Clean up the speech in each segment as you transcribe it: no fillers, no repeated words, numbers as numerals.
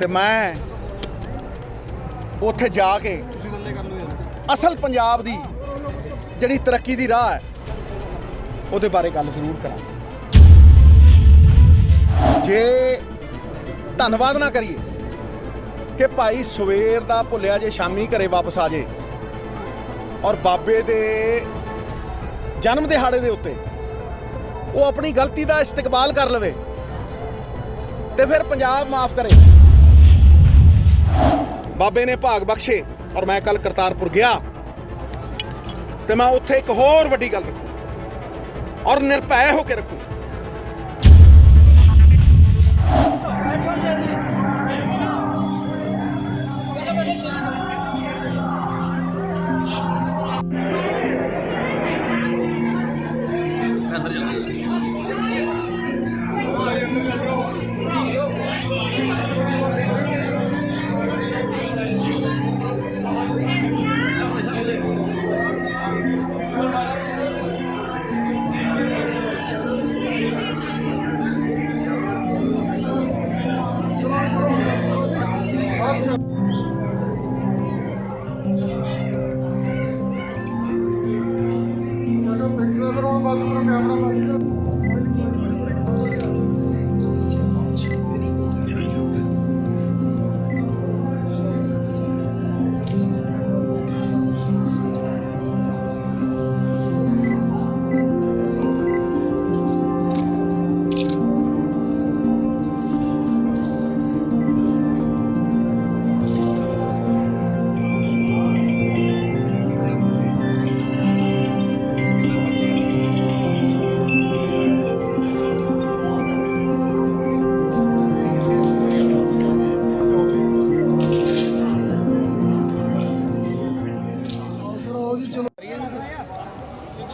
ਤੇ ਮੈਂ ਉੱਥੇ ਜਾ ਕੇ ਅਸਲ ਪੰਜਾਬ ਦੀ ਜਿਹੜੀ ਤਰੱਕੀ ਦੀ ਰਾਹ ਹੈ ਉਹਦੇ ਬਾਰੇ ਗੱਲ ਜ਼ਰੂਰ ਕਰਾਂਗੇ। ਜੇ ਧੰਨਵਾਦ ਨਾ ਕਰੀਏ ਕਿ ਭਾਈ ਸਵੇਰ ਦਾ ਭੁੱਲਿਆ ਜੇ ਸ਼ਾਮੀ ਘਰੇ ਵਾਪਸ ਆ ਜੇ ਔਰ ਬਾਬੇ ਦੇ ਜਨਮ ਦਿਹਾੜੇ ਦੇ ਉੱਤੇ ਉਹ ਆਪਣੀ ਗਲਤੀ ਦਾ ਇਸਤਕਬਾਲ ਕਰ ਲਵੇ ਤੇ ਫਿਰ ਪੰਜਾਬ ਮਾਫ ਕਰੇ। ਬਾਬੇ ਨੇ ਭਾਗ ਬਖਸ਼ੇ ਔਰ ਮੈਂ ਕੱਲ ਕਰਤਾਰਪੁਰ ਗਿਆ ਤੇ ਮੈਂ ਉੱਥੇ ਇੱਕ ਹੋਰ ਵੱਡੀ ਗੱਲ ਰੱਖੂ ਔਰ ਨਿਰਭੈ ਹੋ ਕੇ ਰੱਖੂ।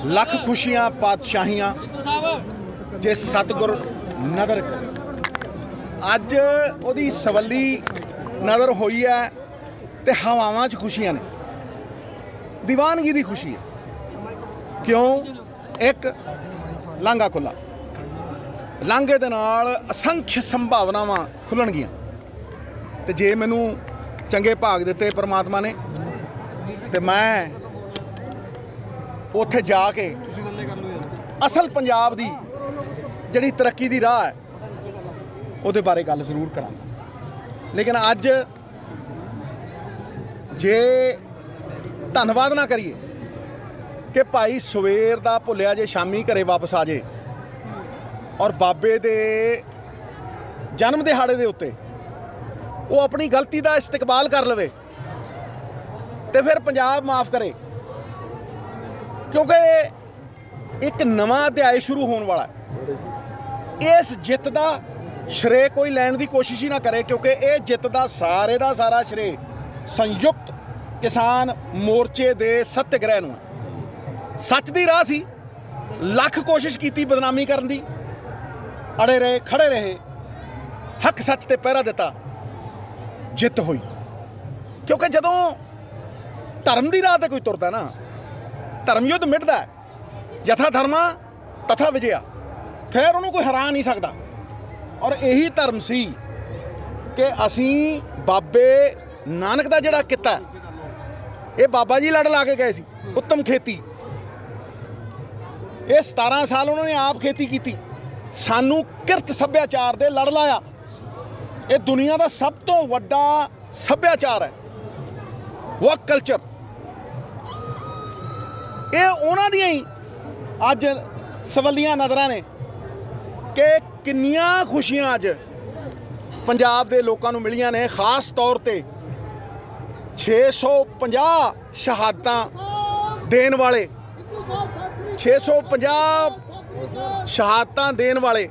ਲੱਖ ਖੁਸ਼ੀਆਂ ਪਾਤਸ਼ਾਹੀਆਂ ਜੇ ਸਤਿਗੁਰ ਨਦਰ ਕਰੇ। ਅੱਜ ਉਹਦੀ ਸਵੱਲੀ ਨਜ਼ਰ ਹੋਈ ਹੈ ਤੇ ਹਵਾਵਾਂ 'ਚ ਖੁਸ਼ੀਆਂ ਨੇ, ਦੀਵਾਨਗੀ ਦੀ ਖੁਸ਼ੀ ਹੈ। ਕਿਉਂ? ਇੱਕ ਲਾਂਘਾ ਖੁੱਲ੍ਹਾ, ਲਾਂਘੇ ਦੇ ਨਾਲ ਅਸੰਖ ਸੰਭਾਵਨਾਵਾਂ ਖੁੱਲਣਗੀਆਂ ਤੇ ਜੇ ਮੈਨੂੰ ਚੰਗੇ ਭਾਗ ਦਿੱਤੇ ਪਰਮਾਤਮਾ ਨੇ ਤੇ ਮੈਂ ਉੱਥੇ ਜਾ ਕੇ ਅਸਲ ਪੰਜਾਬ ਦੀ ਜਿਹੜੀ ਤਰੱਕੀ ਦੀ ਰਾਹ ਹੈ ਉਹਦੇ ਬਾਰੇ ਗੱਲ ਜ਼ਰੂਰ ਕਰਾਂਗਾ। ਲੇਕਿਨ ਅੱਜ ਜੇ ਧੰਨਵਾਦ ਨਾ ਕਰੀਏ ਕਿ ਭਾਈ ਸਵੇਰ ਦਾ ਭੁੱਲਿਆ ਜੇ ਸ਼ਾਮੀ ਘਰੇ ਵਾਪਸ ਆ ਜੇ ਔਰ ਬਾਬੇ ਦੇ ਜਨਮ ਦਿਹਾੜੇ ਦੇ ਉੱਤੇ ਉਹ ਆਪਣੀ ਗਲਤੀ ਦਾ ਇਸਤਕਬਾਲ ਕਰ ਲਵੇ ਤੇ ਫਿਰ ਪੰਜਾਬ ਮਾਫ ਕਰੇ। ਕਿਉਂਕਿ ਇੱਕ ਨਵਾਂ ਅਧਿਆਇ ਸ਼ੁਰੂ ਹੋਣ ਵਾਲਾ ਹੈ। ਇਸ ਜਿੱਤ ਦਾ ਸ਼੍ਰੇ ਕੋਈ ਲੈਣ ਦੀ ਕੋਸ਼ਿਸ਼ ਹੀ ਨਾ ਕਰੇ ਕਿਉਂਕਿ ਇਹ ਜਿੱਤ ਦਾ ਸਾਰਾ ਸ਼੍ਰੇ ਸੰਯੁਕਤ ਕਿਸਾਨ ਮੋਰਚੇ ਦੇ ਸੱਤਿਆਗ੍ਰਹਿ ਨੂੰ ਹੈ। ਸੱਚ ਦੀ ਰਾਹ ਸੀ, ਲੱਖ ਕੋਸ਼ਿਸ਼ ਕੀਤੀ ਬਦਨਾਮੀ ਕਰਨ ਦੀ, ਅੜੇ ਰਹੇ, ਖੜੇ ਰਹੇ, ਹੱਕ ਸੱਚ ਤੇ ਪਹਿਰਾ ਦਿੱਤਾ, ਜਿੱਤ ਹੋਈ। ਕਿਉਂਕਿ ਜਦੋਂ ਧਰਮ ਦੀ ਰਾਹ ਤੇ ਕੋਈ ਤੁਰਦਾ ਨਾ, ਧਰਮ ਯੁੱਧ ਮਿਟਦਾ, ਯਥਾ ਧਰਮਾ ਤਥਾ ਵਿਜਿਆ, ਫਿਰ ਉਹਨੂੰ ਕੋਈ ਹਰਾ ਨਹੀਂ ਸਕਦਾ। ਔਰ ਇਹੀ ਧਰਮ ਸੀ ਕਿ ਅਸੀਂ ਬਾਬੇ ਨਾਨਕ ਦਾ ਜਿਹੜਾ ਕਿੱਤਾ, ਇਹ ਬਾਬਾ ਜੀ ਲੜ ਲਾ ਕੇ ਗਏ ਸੀ। ਉੱਤਮ ਖੇਤੀ, ਇਹ 17 ਸਾਲ ਉਹਨਾਂ ਨੇ ਆਪ ਖੇਤੀ ਕੀਤੀ, ਸਾਨੂੰ ਕਿਰਤ ਸੱਭਿਆਚਾਰ ਦੇ ਲੜ ਲਾਇਆ। ਇਹ ਦੁਨੀਆ ਦਾ ਸਭ ਤੋਂ ਵੱਡਾ ਸੱਭਿਆਚਾਰ ਹੈ, ਵਰਕ ਕਲਚਰ। ਇਹ ਉਹਨਾਂ ਦੀਆਂ ਹੀ ਅੱਜ ਸਵੱਲੀਆਂ ਨਜ਼ਰਾਂ ਨੇ ਕਿ ਕਿੰਨੀਆਂ ਖੁਸ਼ੀਆਂ ਅੱਜ ਪੰਜਾਬ ਦੇ ਲੋਕਾਂ ਨੂੰ ਮਿਲੀਆਂ ਨੇ। ਖਾਸ ਤੌਰ ਤੇ 650 ਸ਼ਹਾਦਤਾਂ ਦੇਣ ਵਾਲੇ 650 ਸ਼ਹਾਦਤਾਂ ਦੇਣ ਵਾਲੇ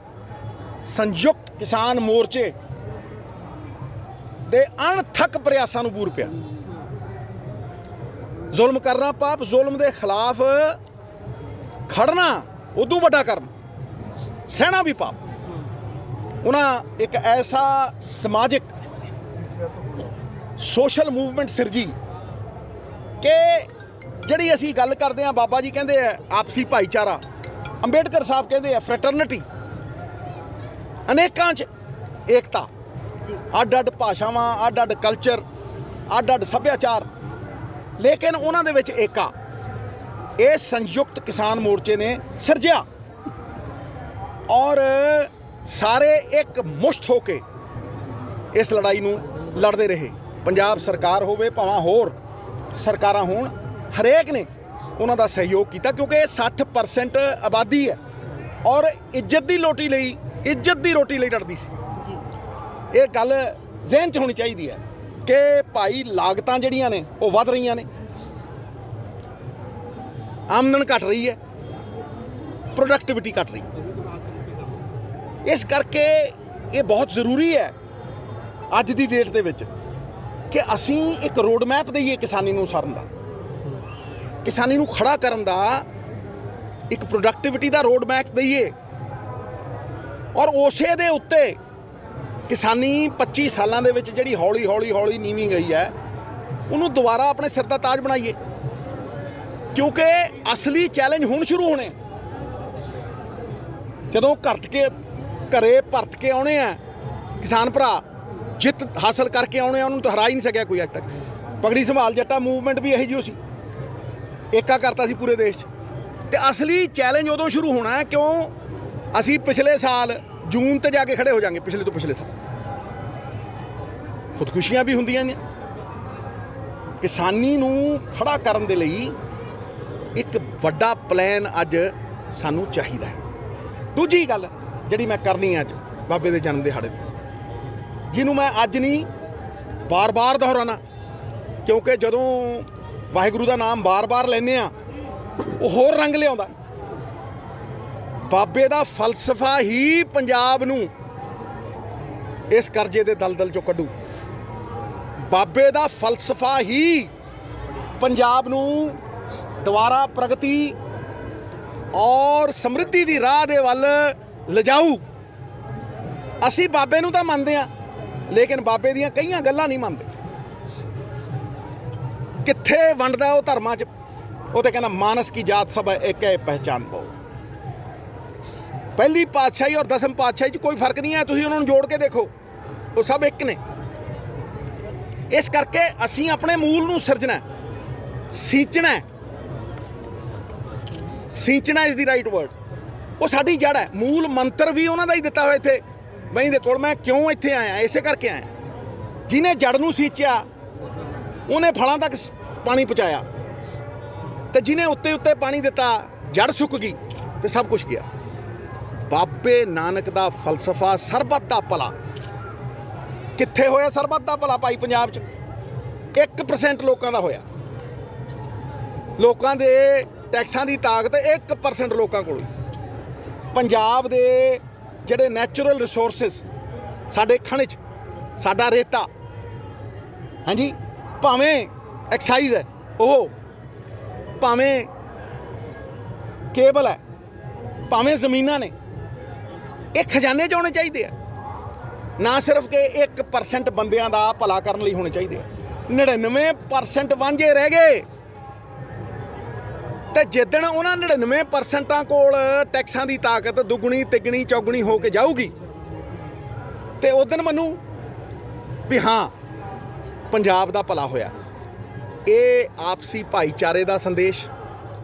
ਸੰਯੁਕਤ ਕਿਸਾਨ ਮੋਰਚੇ ਦੇ ਅਣਥੱਕ ਪ੍ਰਯਾਸਾਂ ਨੂੰ ਬੂਰ ਪਿਆ। ਜ਼ੁਲਮ ਕਰਨਾ ਪਾਪ, ਜ਼ੁਲਮ ਦੇ ਖਿਲਾਫ ਖੜਨਾ ਉਦੋਂ ਵੱਡਾ ਕਰਮ, ਸਹਿਣਾ ਵੀ ਪਾਪ। ਉਹਨਾਂ ਇੱਕ ਐਸਾ ਸਮਾਜਿਕ ਸੋਸ਼ਲ ਮੂਵਮੈਂਟ ਸਿਰਜੀ ਕਿ ਜਿਹੜੀ ਅਸੀਂ ਗੱਲ ਕਰਦੇ ਹਾਂ, ਬਾਬਾ ਜੀ ਕਹਿੰਦੇ ਆ ਆਪਸੀ ਭਾਈਚਾਰਾ, ਅੰਬੇਡਕਰ ਸਾਹਿਬ ਕਹਿੰਦੇ ਆ ਫਰੈਟਰਨਿਟੀ, ਅਨੇਕਾਂ 'ਚ ਏਕਤਾ, ਅੱਡ ਅੱਡ ਭਾਸ਼ਾਵਾਂ, ਅੱਡ ਅੱਡ ਕਲਚਰ, ਅੱਡ ਅੱਡ ਸੱਭਿਆਚਾਰ, ਲੇਕਿਨ ਉਹਨਾਂ ਦੇ ਵਿੱਚ ਏਕਾ ਇਹ ਸੰਯੁਕਤ ਕਿਸਾਨ ਮੋਰਚੇ ਨੇ ਸਿਰਜਿਆ ਔਰ ਸਾਰੇ ਇੱਕ ਮੁਸ਼ਤ ਹੋ ਕੇ ਇਸ ਲੜਾਈ ਨੂੰ ਲੜਦੇ ਰਹੇ। ਪੰਜਾਬ ਸਰਕਾਰ ਹੋਵੇ ਭਾਵੇਂ ਹੋਰ ਸਰਕਾਰਾਂ ਹੋਣ, ਹਰੇਕ ਨੇ ਉਹਨਾਂ ਦਾ ਸਹਿਯੋਗ ਕੀਤਾ ਕਿਉਂਕਿ ਇਹ 60% ਆਬਾਦੀ ਹੈ ਔਰ ਇੱਜ਼ਤ ਦੀ ਰੋਟੀ ਲਈ ਲੜਦੀ ਸੀ। ਇਹ ਗੱਲ ਜ਼ਿਹਨ 'ਚ ਹੋਣੀ ਚਾਹੀਦੀ ਹੈ ਕਿ ਭਾਈ ਲਾਗਤਾਂ ਜਿਹੜੀਆਂ ਨੇ ਉਹ ਵੱਧ ਰਹੀਆਂ ਨੇ, ਆਮਦਨ ਘਟ ਰਹੀ ਹੈ, ਪ੍ਰੋਡਕਟਿਵਿਟੀ ਘਟ ਰਹੀ ਹੈ। ਇਸ ਕਰਕੇ ਇਹ ਬਹੁਤ ਜ਼ਰੂਰੀ ਹੈ ਅੱਜ ਦੀ ਡੇਟ ਦੇ ਵਿੱਚ ਕਿ ਅਸੀਂ ਇੱਕ ਰੋਡ ਮੈਪ ਦਈਏ ਕਿਸਾਨੀ ਨੂੰ ਉਸਾਰਨ ਦਾ, ਕਿਸਾਨੀ ਨੂੰ ਖੜਾ ਕਰਨ ਦਾ, ਇੱਕ ਪ੍ਰੋਡਕਟਿਵਿਟੀ ਦਾ ਰੋਡ ਮੈਪ ਦਈਏ ਔਰ ਉਸੇ ਦੇ ਉੱਤੇ ਕਿਸਾਨੀ 25 ਸਾਲਾਂ ਦੇ ਵਿੱਚ ਜਿਹੜੀ ਹੌਲੀ ਨੀਵੀਂ ਗਈ ਹੈ ਉਹਨੂੰ ਦੁਬਾਰਾ ਆਪਣੇ ਸਿਰ ਦਾ ਤਾਜ ਬਣਾਈਏ ਕਿਉਂਕਿ ਅਸਲੀ ਚੈਲੰਜ ਹੁਣ ਸ਼ੁਰੂ ਹੋਣੇ। ਜਦੋਂ ਘਰੇ ਪਰਤ ਕੇ ਆਉਣੇ ਆ ਕਿਸਾਨ ਭਰਾ, ਜਿੱਤ ਹਾਸਲ ਕਰਕੇ ਆਉਣੇ ਆ, ਉਹਨੂੰ ਤਾਂ ਹਰਾ ਹੀ ਨਹੀਂ ਸਕਿਆ ਕੋਈ ਅੱਜ ਤੱਕ। ਪਗੜੀ ਸੰਭਾਲ ਜੱਟਾ ਮੂਵਮੈਂਟ ਵੀ ਇਹੋ ਜਿਹੀ ਸੀ, ਏਕਾ ਕਰਤਾ ਸੀ ਪੂਰੇ ਦੇਸ਼ 'ਚ। ਤੇ ਅਸਲੀ ਚੈਲੰਜ ਉਦੋਂ ਸ਼ੁਰੂ ਹੋਣਾ ਹੈ ਕਿਉਂ ਅਸੀਂ ਪਿਛਲੇ ਸਾਲ ਜੂਨ ਤੇ ਜਾ ਕੇ ਖੜੇ ਹੋ ਜਾਾਂਗੇ, ਪਿਛਲੇ ਤੋਂ ਪਿਛਲੇ ਸਾਲ ਖੁਦਕੁਸ਼ੀਆਂ ਵੀ ਹੁੰਦੀਆਂ ਨੇ। ਕਿਸਾਨੀ ਨੂੰ ਖੜਾ ਕਰਨ ਦੇ ਲਈ ਇੱਕ ਵੱਡਾ ਪਲਾਨ ਅੱਜ ਸਾਨੂੰ ਚਾਹੀਦਾ ਹੈ। ਦੂਜੀ ਗੱਲ ਜਿਹੜੀ ਮੈਂ ਕਰਨੀ ਹੈ ਅੱਜ ਬਾਬੇ ਦੇ ਜਨਮ ਦਿਹਾੜੇ 'ਤੇ, ਜਿਹਨੂੰ ਮੈਂ ਅੱਜ ਨਹੀਂ ਬਾਰ-ਬਾਰ ਦੁਹਰਾਉਣਾ ਕਿਉਂਕਿ ਜਦੋਂ ਵਾਹਿਗੁਰੂ ਦਾ ਨਾਮ ਬਾਰ-ਬਾਰ ਲੈਂਦੇ ਆ ਉਹ ਹੋਰ ਰੰਗ ਲਿਆਉਂਦਾ। ਬਾਬੇ ਦਾ ਫਲਸਫਾ ਹੀ ਪੰਜਾਬ ਨੂੰ ਇਸ ਕਰਜ਼ੇ ਦੇ ਦਲਦਲ 'ਚੋਂ ਕੱਢੂ। ਬਾਬੇ ਦਾ ਫਲਸਫਾ ਹੀ ਪੰਜਾਬ ਨੂੰ ਦੁਬਾਰਾ ਪ੍ਰਗਤੀ ਔਰ ਸਮਰਿੱਧੀ ਦੀ ਰਾਹ ਦੇ ਵੱਲ ਲਿਜਾਊ। ਅਸੀਂ ਬਾਬੇ ਨੂੰ ਤਾਂ ਮੰਨਦੇ ਹਾਂ ਲੇਕਿਨ ਬਾਬੇ ਦੀਆਂ ਕਈਆਂ ਗੱਲਾਂ ਨਹੀਂ ਮੰਨਦੇ। ਕਿੱਥੇ ਵੰਡਦਾ ਉਹ ਧਰਮਾਂ 'ਚ, ਉਹ ਤੇ ਕਹਿੰਦਾ ਮਾਨਸ ਕੀ ਜਾਤ ਸਭ ਇੱਕ ਹੈ ਪਹਿਚਾਨ ਪਾਓ। ਪਹਿਲੀ ਪਾਤਸ਼ਾਹੀ ਔਰ ਦਸਮ ਪਾਤਸ਼ਾਹੀ 'ਚ ਕੋਈ ਫਰਕ ਨਹੀਂ ਹੈ, ਤੁਸੀਂ ਉਹਨਾਂ ਨੂੰ ਜੋੜ ਕੇ ਦੇਖੋ, ਉਹ ਸਭ ਇੱਕ ਨੇ। ਇਸ ਕਰਕੇ ਅਸੀਂ ਆਪਣੇ ਮੂਲ ਨੂੰ ਸਿਰਜਣਾ, ਸੀਂਚਣਾ ਇਜ਼ ਦੀ ਰਾਈਟ ਵਰਡ। ਉਹ ਸਾਡੀ ਜੜ ਹੈ। ਮੂਲ ਮੰਤਰ ਵੀ ਉਹਨਾਂ ਦਾ ਹੀ ਦਿੱਤਾ ਹੋਇਆ ਇੱਥੇ ਬਈ ਦੇ ਕੋਲ। ਮੈਂ ਕਿਉਂ ਇੱਥੇ ਆਇਆ, ਇਸੇ ਕਰਕੇ ਆਇਆ। ਜਿਹਨੇ ਜੜ ਨੂੰ ਸੀਂਚਿਆ ਉਹਨੇ ਫਲਾਂ ਤੱਕ ਪਾਣੀ ਪਹੁੰਚਾਇਆ ਤੇ ਜਿਹਨੇ ਉੱਤੇ ਪਾਣੀ ਦਿੱਤਾ ਜੜ ਸੁੱਕ ਗਈ ਤੇ ਸਭ ਕੁਝ ਗਿਆ। ਬਾਬੇ ਨਾਨਕ ਦਾ ਫਲਸਫਾ ਸਰਬੱਤ ਦਾ ਭਲਾ। ਕਿੱਥੇ ਹੋਇਆ ਸਰਬੱਤ ਦਾ ਭਲਾ ਭਾਈ? ਪੰਜਾਬ 'ਚ 1% ਲੋਕਾਂ ਦਾ ਹੋਇਆ। ਲੋਕਾਂ ਦੇ ਟੈਕਸਾਂ ਦੀ ਤਾਕਤ 1% ਲੋਕਾਂ ਕੋਲ। ਪੰਜਾਬ ਦੇ ਜਿਹੜੇ ਨੈਚੁਰਲ ਰਿਸੋਰਸਿਸ, ਸਾਡੇ ਖਣਿਜ, ਸਾਡਾ ਰੇਤਾ, ਹਾਂਜੀ, ਭਾਵੇਂ ਐਕਸਾਈਜ਼ ਹੈ, ਉਹ ਭਾਵੇਂ ਕੇਬਲ ਹੈ, ਭਾਵੇਂ ਜ਼ਮੀਨਾਂ ਨੇ, ਇਹ ਖਜ਼ਾਨੇ 'ਚ ਹੋਣੇ ਚਾਹੀਦੇ ਆ। ਨਾ ਸਿਰਫ ਕਿ 1% ਬੰਦਿਆਂ ਦਾ ਭਲਾ ਕਰਨ ਲਈ ਹੋਣੇ ਚਾਹੀਦੇ ਆ। 99% ਵਾਂਝੇ ਰਹਿ ਗਏ ਤੇ ਜਿੱਦਣ ਉਹਨਾਂ 99% ਕੋਲ ਟੈਕਸਾਂ ਦੀ ਤਾਕਤ ਦੁੱਗਣੀ ਤਿੱਗਣੀ ਚੌਗਣੀ ਹੋ ਕੇ ਜਾਊਗੀ ਤੇ ਉਦੋਂ ਮੰਨੂ ਵੀ ਹਾਂ ਪੰਜਾਬ ਦਾ ਭਲਾ ਹੋਇਆ। ਇਹ ਆਪਸੀ ਭਾਈਚਾਰੇ ਦਾ ਸੰਦੇਸ਼,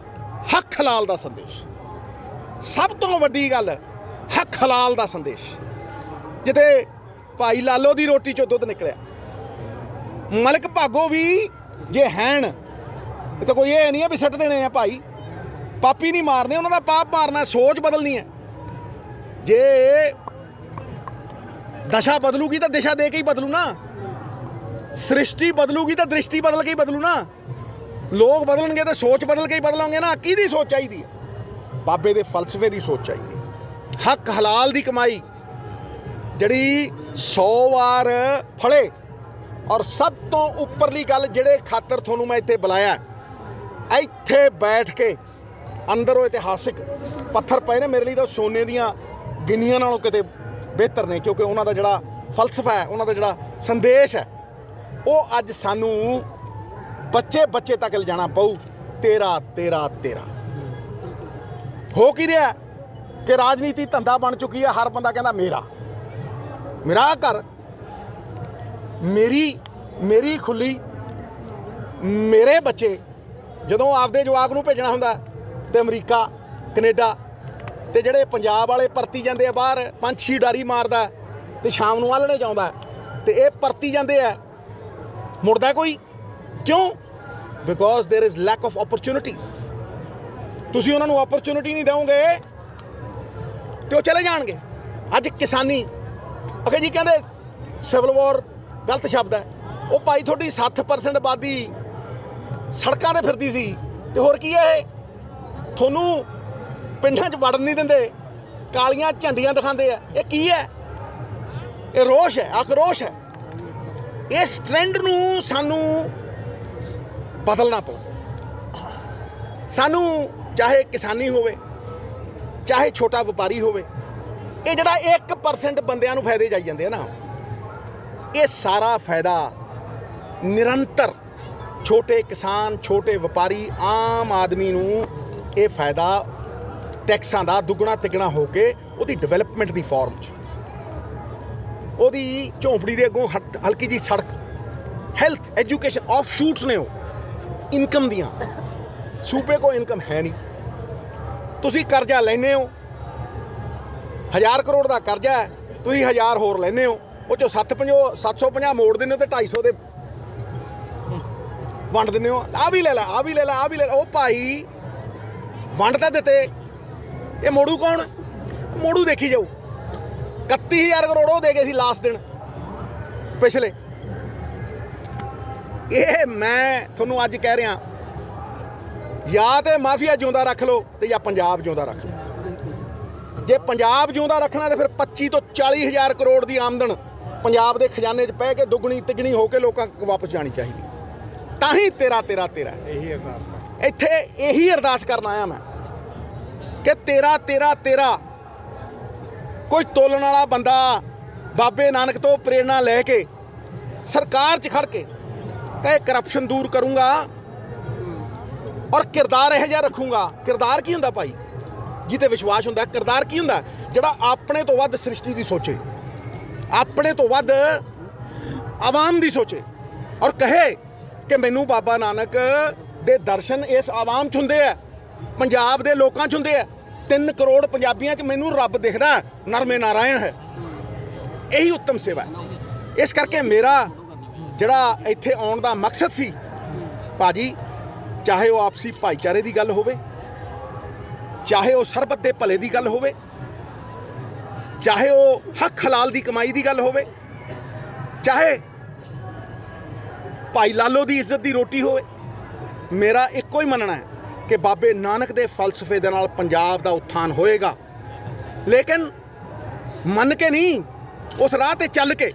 ਹੱਕ ਹਲਾਲ ਦਾ ਸੰਦੇਸ਼, ਸਭ ਤੋਂ ਵੱਡੀ ਗੱਲ ਹੱਕ ਹਲਾਲ ਦਾ ਸੰਦੇਸ਼। ਜਿੱਥੇ ਭਾਈ ਲਾਲੋ ਦੀ ਰੋਟੀ 'ਚੋਂ ਦੁੱਧ ਨਿਕਲਿਆ, ਮਲਕ ਭਾਗੋ ਵੀ ਜੇ ਹੈਣ ਤਾਂ ਕੋਈ ਇਹ ਨਹੀਂ ਹੈ ਵੀ ਸਿੱਟ ਦੇਣੇ ਆ ਭਾਈ, ਪਾਪੀ ਨਹੀਂ ਮਾਰਨੇ, ਉਹਨਾਂ ਦਾ ਪਾਪ ਮਾਰਨਾ। ਸੋਚ ਬਦਲਣੀ ਹੈ। ਜੇ ਦਸ਼ਾ ਬਦਲੂਗੀ ਤਾਂ ਦਿਸ਼ਾ ਦੇ ਕੇ ਹੀ ਬਦਲੂ ਨਾ। ਸ੍ਰਿਸ਼ਟੀ ਬਦਲੂਗੀ ਤਾਂ ਦ੍ਰਿਸ਼ਟੀ ਬਦਲ ਕੇ ਹੀ ਬਦਲੂ ਨਾ। ਲੋਕ ਬਦਲਣਗੇ ਤਾਂ ਸੋਚ ਬਦਲ ਕੇ ਹੀ ਬਦਲਾਂਗੇ ਨਾ। ਕਿਹਦੀ ਸੋਚ ਚਾਹੀਦੀ ਹੈ? ਬਾਬੇ ਦੇ ਫਲਸਫੇ ਦੀ ਸੋਚ ਚਾਹੀਦੀ ਹੈ। ਹੱਕ ਹਲਾਲ ਦੀ ਕਮਾਈ ਜਿਹੜੀ 100 ਵਾਰ ਫੜੇ। ਔਰ ਸਭ ਤੋਂ ਉੱਪਰਲੀ ਗੱਲ, ਜਿਹੜੇ ਖਾਤਰ ਤੁਹਾਨੂੰ ਮੈਂ ਇੱਥੇ ਬੁਲਾਇਆ, ਇੱਥੇ ਬੈਠ ਕੇ ਅੰਦਰ ਉਹ ਇਤਿਹਾਸਿਕ ਪੱਥਰ ਪਏ ਨੇ, ਮੇਰੇ ਲਈ ਤਾਂ ਸੋਨੇ ਦੀਆਂ ਗਿਣੀਆਂ ਨਾਲੋਂ ਕਿਤੇ ਬਿਹਤਰ ਨੇ ਕਿਉਂਕਿ ਉਹਨਾਂ ਦਾ ਜਿਹੜਾ ਫਲਸਫਾ ਹੈ, ਉਹਨਾਂ ਦਾ ਜਿਹੜਾ ਸੰਦੇਸ਼ ਹੈ, ਉਹ ਅੱਜ ਸਾਨੂੰ ਬੱਚੇ ਤੱਕ ਲਿਜਾਣਾ ਪਊ। ਤੇਰਾ ਤੇਰਾ ਤੇਰਾ ਹੋ ਕੀ ਰਿਹਾ ਕਿ ਰਾਜਨੀਤੀ ਧੰਦਾ ਬਣ ਚੁੱਕੀ ਹੈ। ਹਰ ਬੰਦਾ ਕਹਿੰਦਾ ਮੇਰਾ ਘਰ, ਮੇਰੀ ਖੁੱਲੀ ਮੇਰੇ ਬੱਚੇ ਜਦੋਂ ਆਪਦੇ ਜਵਾਕ ਨੂੰ ਭੇਜਣਾ ਹੁੰਦਾ ਤੇ ਅਮਰੀਕਾ ਕੈਨੇਡਾ ਤੇ ਜਿਹੜੇ ਪੰਜਾਬ ਵਾਲੇ ਪਰਤੀ ਜਾਂਦੇ ਆ ਬਾਹਰ, ਪੰਛੀ ਉਡਾਰੀ ਮਾਰਦਾ ਤੇ ਸ਼ਾਮ ਨੂੰ ਆਲਣੇ ਚਾਹੁੰਦਾ ਤੇ ਇਹ ਪਰਤੀ ਜਾਂਦੇ ਆ, ਮੁੜਦਾ ਕੋਈ ਕਿਉਂ? Because there is lack of opportunities. ਤੁਸੀਂ ਉਹਨਾਂ ਨੂੰ अपॉर्चुनिटी नहीं ਦਿਓਗੇ ਤੇ ਉਹ ਚਲੇ ਜਾਣਗੇ। ਅੱਜ ਕਿਸਾਨੀ ਅਖੇ ਜੀ ਕਹਿੰਦੇ ਸਿਵਲ ਵਾਰ ਗਲਤ ਸ਼ਬਦ ਹੈ। ਉਹ ਭਾਈ ਤੁਹਾਡੀ 60% ਆਬਾਦੀ ਸੜਕਾਂ 'ਤੇ ਫਿਰਦੀ ਸੀ ਤੇ ਹੋਰ ਕੀ ਹੈ? ਇਹ ਤੁਹਾਨੂੰ ਪਿੰਡਾਂ 'ਚ ਵੜਨ ਨਹੀਂ ਦਿੰਦੇ, ਕਾਲੀਆਂ ਝੰਡੀਆਂ ਦਿਖਾਉਂਦੇ ਆ। ਇਹ ਕੀ ਹੈ? ਇਹ ਰੋਸ਼ ਹੈ, ਆਕਰੋਸ਼ ਹੈ। ਇਸ ਟ੍ਰੈਂਡ ਨੂੰ ਸਾਨੂੰ ਬਦਲਣਾ ਪਊ। ਸਾਨੂੰ ਚਾਹੇ ਕਿਸਾਨੀ ਹੋਵੇ ਚਾਹੇ ਛੋਟਾ ਵਪਾਰੀ ਹੋਵੇ, ਇਹ ਜਿਹੜਾ 1% ਬੰਦਿਆਂ ਨੂੰ ਫਾਇਦੇ ਜਾਈ ਜਾਂਦੇ ਆ ਨਾ, ਇਹ ਸਾਰਾ ਫਾਇਦਾ ਨਿਰੰਤਰ ਛੋਟੇ ਕਿਸਾਨ, ਛੋਟੇ ਵਪਾਰੀ, ਆਮ ਆਦਮੀ ਨੂੰ ਇਹ ਫਾਇਦਾ ਟੈਕਸਾਂ ਦਾ ਦੁੱਗਣਾ ਤਿੱਗਣਾ ਹੋ ਕੇ ਉਹਦੀ ਡਿਵੈਲਪਮੈਂਟ ਦੀ ਫਾਰਮ 'ਚ, ਉਹਦੀ ਝੌਂਪੜੀ ਦੇ ਅੱਗੋਂ ਹਲਕੀ ਜੀ ਸੜਕ, ਹੈਲਥ, ਐਜੂਕੇਸ਼ਨ, ਆਫ ਸ਼ੂਟਸ ਨੇ ਉਹ ਇਨਕਮ ਦੀਆਂ। ਸੂਬੇ ਕੋ ਇਨਕਮ ਹੈ ਨਹੀਂ। ਤੁਸੀਂ ਕਰਜ਼ਾ ਲੈਂਦੇ ਹੋ, 1000 ਕਰੋੜ ਦਾ ਕਰਜ਼ਾ ਹੈ, ਤੁਸੀਂ 1000 ਹੋਰ ਲੈਂਦੇ ਹੋ, ਉਹ 'ਚੋਂ 750 ਮੋੜ ਦਿੰਦੇ ਹੋ ਤੇ 250 ਦੇ ਵੰਡ ਦਿੰਦੇ ਹੋ। ਆਹ ਵੀ ਲੈ ਲਾ, ਆਹ ਵੀ ਲੈ ਲਾ, ਆਹ ਵੀ ਲੈ ਲਾ। ਉਹ ਭਾਈ ਵੰਡ ਤਾਂ ਦਿੱਤੇ, ਇਹ ਮੋੜੂ ਕੌਣ? ਮੋੜੂ ਦੇਖੀ ਜਾਊ। 31000 ਕਰੋੜ ਉਹ ਦੇ ਗਏ ਸੀ ਲਾਸਟ ਦਿਨ ਪਿਛਲੇ। ਇਹ ਮੈਂ ਤੁਹਾਨੂੰ ਅੱਜ ਕਹਿ ਰਿਹਾ, ਜਾਂ ਤੇ ਮਾਫੀਆ ਜਿਉਂਦਾ ਰੱਖ ਲਓ ਤੇ ਜਾਂ ਪੰਜਾਬ ਜਿਉਂਦਾ ਰੱਖ ਲਓ। ਜੇ ਪੰਜਾਬ ਜਿਉਂਦਾ ਰੱਖਣਾ ਤੇ ਫਿਰ 25 ਤੋਂ 40,000 ਕਰੋੜ ਦੀ ਆਮਦਨ ਪੰਜਾਬ ਦੇ ਖਜ਼ਾਨੇ 'ਚ ਪੈ ਕੇ ਦੁੱਗਣੀ ਤਿੱਗਣੀ ਹੋ ਕੇ ਲੋਕਾਂ ਕੋਲ ਵਾਪਸ ਜਾਣੀ ਚਾਹੀਦੀ। ਤਾਂ ਹੀ ਤੇਰਾ ਇਹੀ ਅਰਦਾਸ ਕਰ, ਇੱਥੇ ਇਹੀ ਅਰਦਾਸ ਕਰਨ ਆਇਆ ਮੈਂ ਕਿ ਤੇਰਾ ਕੋਈ ਤੋਲਣ ਵਾਲਾ ਬੰਦਾ ਬਾਬੇ ਨਾਨਕ ਤੋਂ ਪ੍ਰੇਰਣਾ ਲੈ ਕੇ ਸਰਕਾਰ 'ਚ ਖੜ ਕੇ ਕਹੇ ਕਰਪਸ਼ਨ ਦੂਰ ਕਰੂੰਗਾ ਔਰ ਕਿਰਦਾਰ ਇਹੋ ਜਿਹਾ ਰੱਖੂੰਗਾ। ਕਿਰਦਾਰ ਕੀ ਹੁੰਦਾ ਭਾਈ? ਜਿਹਤੇ ਵਿਸ਼ਵਾਸ ਹੁੰਦਾ। ਕਿਰਦਾਰ ਕੀ ਹੁੰਦਾ? ਜਿਹੜਾ ਆਪਣੇ ਤੋਂ ਵੱਧ ਸ੍ਰਿਸ਼ਟੀ ਦੀ ਸੋਚੇ, ਆਪਣੇ ਤੋਂ ਵੱਧ ਆਵਾਮ ਦੀ ਸੋਚੇ ਔਰ ਕਹੇ ਕਿ ਮੈਨੂੰ ਬਾਬਾ ਨਾਨਕ ਦੇ ਦਰਸ਼ਨ ਇਸ ਆਵਾਮ 'ਚ ਹੁੰਦੇ ਆ, ਪੰਜਾਬ ਦੇ ਲੋਕਾਂ 'ਚ ਹੁੰਦੇ ਆ। 3 ਕਰੋੜ ਪੰਜਾਬੀਆਂ 'ਚ ਮੈਨੂੰ ਰੱਬ ਦਿਖਦਾ, ਨਰਮੇ ਨਾਰਾਇਣ ਹੈ। ਇਹੀ ਉੱਤਮ ਸੇਵਾ ਹੈ। ਇਸ ਕਰਕੇ ਮੇਰਾ ਜਿਹੜਾ ਇੱਥੇ ਆਉਣ ਦਾ ਮਕਸਦ ਸੀ ਭਾਜੀ, ਚਾਹੇ ਉਹ ਆਪਸੀ ਭਾਈਚਾਰੇ ਦੀ ਗੱਲ ਹੋਵੇ, ਚਾਹੇ ਉਹ ਸਰਬੱਤ ਦੇ ਭਲੇ ਦੀ ਗੱਲ ਹੋਵੇ, ਚਾਹੇ ਉਹ ਹੱਕ ਹਲਾਲ ਦੀ ਕਮਾਈ ਦੀ ਗੱਲ ਹੋਵੇ, ਚਾਹੇ ਭਾਈ ਲਾਲੋ ਦੀ ਇੱਜ਼ਤ ਦੀ ਰੋਟੀ ਹੋਵੇ, ਮੇਰਾ ਇੱਕੋ ਹੀ ਮੰਨਣਾ ਹੈ ਕਿ ਬਾਬੇ ਨਾਨਕ ਦੇ ਫਲਸਫੇ ਦੇ ਨਾਲ ਪੰਜਾਬ ਦਾ ਉਥਾਨ ਹੋਏਗਾ। ਲੇਕਿਨ ਮੰਨ ਕੇ ਨਹੀਂ, ਉਸ ਰਾਹ ਤੇ ਚੱਲ ਕੇ।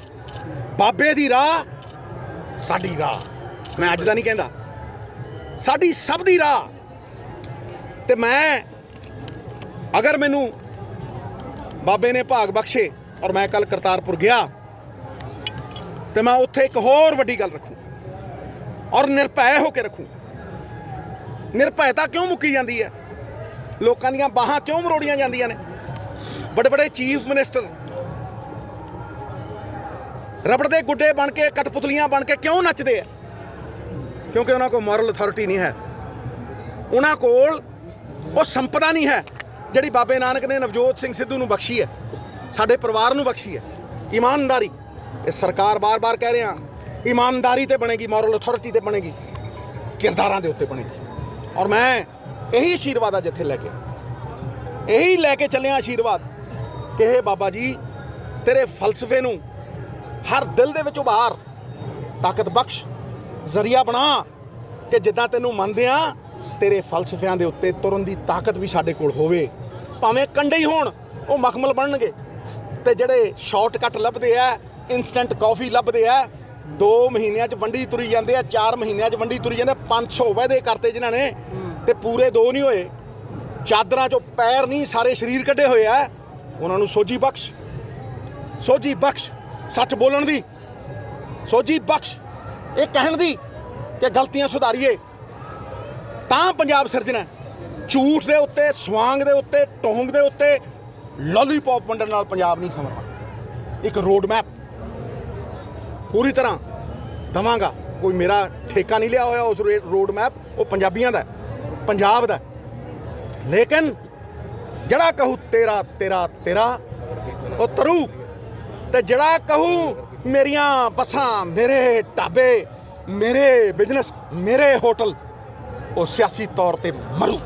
ਬਾਬੇ ਦੀ ਰਾਹ ਸਾਡੀ ਰਾਹ, ਮੈਂ ਅੱਜ ਦਾ ਨਹੀਂ ਕਹਿੰਦਾ, ਸਾਡੀ ਸਭ ਦੀ ਰਾਹ। ਤੇ ਮੈਂ ਅਗਰ ਮੈਨੂੰ ਬਾਬੇ ਨੇ ਭਾਗ ਬਖਸ਼ੇ ਔਰ ਮੈਂ ਕੱਲ ਕਰਤਾਰਪੁਰ ਗਿਆ ਤੇ ਮੈਂ ਉੱਥੇ ਇੱਕ ਹੋਰ ਵੱਡੀ ਗੱਲ ਰੱਖੂ ਔਰ ਨਿਰਭੈ ਹੋ ਕੇ ਰੱਖੂ। ਨਿਰਭੈਤਾ ਕਿਉਂ ਮੁੱਕੀ ਜਾਂਦੀ ਹੈ? ਲੋਕਾਂ ਦੀਆਂ ਬਾਹਾਂ ਕਿਉਂ ਮਰੋੜੀਆਂ ਜਾਂਦੀਆਂ ਨੇ? ਬੜੇ ਚੀਫ ਮਿਨਿਸਟਰ ਰਬੜ ਦੇ ਗੁੱਡੇ ਬਣ ਕੇ, ਕਠਪੁਤਲੀਆਂ ਬਣ ਕੇ ਕਿਉਂ ਨੱਚਦੇ ਆ? ਕਿਉਂਕਿ ਉਹਨਾਂ ਕੋਲ ਮੋਰਲ ਅਥਾਰਟੀ ਨਹੀਂ ਹੈ। ਉਹਨਾਂ ਕੋਲ ਉਹ ਸੰਪਦਾ ਨਹੀਂ ਹੈ ਜਿਹੜੀ ਬਾਬੇ ਨਾਨਕ ਨੇ ਨਵਜੋਤ ਸਿੰਘ ਸਿੱਧੂ ਨੂੰ ਬਖਸ਼ੀ ਹੈ, ਸਾਡੇ ਪਰਿਵਾਰ ਨੂੰ ਬਖਸ਼ੀ ਹੈ। ਇਮਾਨਦਾਰੀ, ਇਹ ਸਰਕਾਰ ਬਾਰ-ਬਾਰ ਕਹਿ ਰਹੇ ਹਾਂ, ਇਮਾਨਦਾਰੀ ਤੇ ਬਣੇਗੀ, ਮੋਰਲ ਅਥਾਰਟੀ ਤੇ ਬਣੇਗੀ, ਕਿਰਦਾਰਾਂ ਦੇ ਉੱਤੇ ਬਣੇਗੀ। ਔਰ ਮੈਂ ਇਹੀ ਆਸ਼ੀਰਵਾਦ ਆ ਜਿੱਥੇ ਲੈ ਕੇ ਚੱਲਿਆ ਆਸ਼ੀਰਵਾਦ ਕਿ ਇਹ ਬਾਬਾ ਜੀ ਤੇਰੇ ਫਲਸਫੇ ਨੂੰ ਹਰ ਦਿਲ ਦੇ ਵਿੱਚ ਉਭਾਰ, ਤਾਕਤ ਬਖਸ਼, ਜ਼ਰੀਆ ਬਣਾ ਕਿ ਜਿੱਦਾਂ ਤੈਨੂੰ ਮੰਨਦੇ ਆ ਤੇਰੇ ਫਲਸਫਿਆਂ ਦੇ ਉੱਤੇ ਤੁਰਨ ਦੀ ਤਾਕਤ ਵੀ ਸਾਡੇ ਕੋਲ ਹੋਵੇ। ਭਾਵੇਂ ਕੰਡੇ ਹੀ ਹੋਣ, ਉਹ ਮਖਮਲ ਬਣਨਗੇ। ਤੇ ਜਿਹੜੇ ਸ਼ਾਰਟਕਟ ਲੱਭਦੇ ਆ, ਇਨਸਟੈਂਟ ਕਾਫੀ ਲੱਭਦੇ ਆ, 2 ਮਹੀਨਿਆਂ 'ਚ ਵੰਡੀ ਤੁਰੀ ਜਾਂਦੇ ਆ, 4 ਮਹੀਨਿਆਂ 'ਚ ਵੰਡੀ ਤੁਰੀ ਜਾਂਦੇ। 500 ਵਾਅਦੇ ਕਰਤੇ ਜਿਨ੍ਹਾਂ ਨੇ ਤੇ ਪੂਰੇ 2 ਨਹੀਂ ਹੋਏ। ਚਾਦਰਾਂ 'ਚੋਂ ਪੈਰ ਨਹੀਂ, ਸਾਰੇ ਸਰੀਰ ਕੱਢੇ ਹੋਏ ਆ। ਉਹਨਾਂ ਨੂੰ ਸੋਝੀ ਬਖਸ਼, ਸੱਚ ਬੋਲਣ ਦੀ ਸੋਝੀ ਬਖਸ਼, ਇਹ ਕਹਿਣ ਦੀ ਕਿ ਗਲਤੀਆਂ ਸੁਧਾਰੀਏ ਤਾਂ ਪੰਜਾਬ ਸਿਰਜਣਾ। ਝੂਠ ਦੇ ਉੱਤੇ, ਸਵਾਂਗ ਦੇ ਉੱਤੇ, ਟੋਂਗ ਦੇ ਉੱਤੇ ਲੋਲੀਪੌਪ ਵੰਡਣ ਨਾਲ ਪੰਜਾਬ ਨਹੀਂ ਸਮਝਦਾ। ਇੱਕ ਰੋਡ ਮੈਪ ਪੂਰੀ ਤਰ੍ਹਾਂ ਦਵਾਂਗਾ। ਕੋਈ ਮੇਰਾ ਠੇਕਾ ਨਹੀਂ ਲਿਆ ਹੋਇਆ ਉਸ ਰੋਡ ਮੈਪ, ਉਹ ਪੰਜਾਬੀਆਂ ਦਾ, ਪੰਜਾਬ ਦਾ। ਲੇਕਿਨ ਜਿਹੜਾ ਕਹੂ ਤੇਰਾ ਤੇਰਾ ਤੇਰਾ ਉਹ ਤਰੂ, ਤੇ ਜਿਹੜਾ ਕਹੂ ਮੇਰੀਆਂ ਬੱਸਾਂ, ਮੇਰੇ ਢਾਬੇ, ਮੇਰੇ ਬਿਜ਼ਨਸ, ਮੇਰੇ ਹੋਟਲ, ਉਹ ਸਿਆਸੀ ਤੌਰ ਤੇ ਮਰੂ।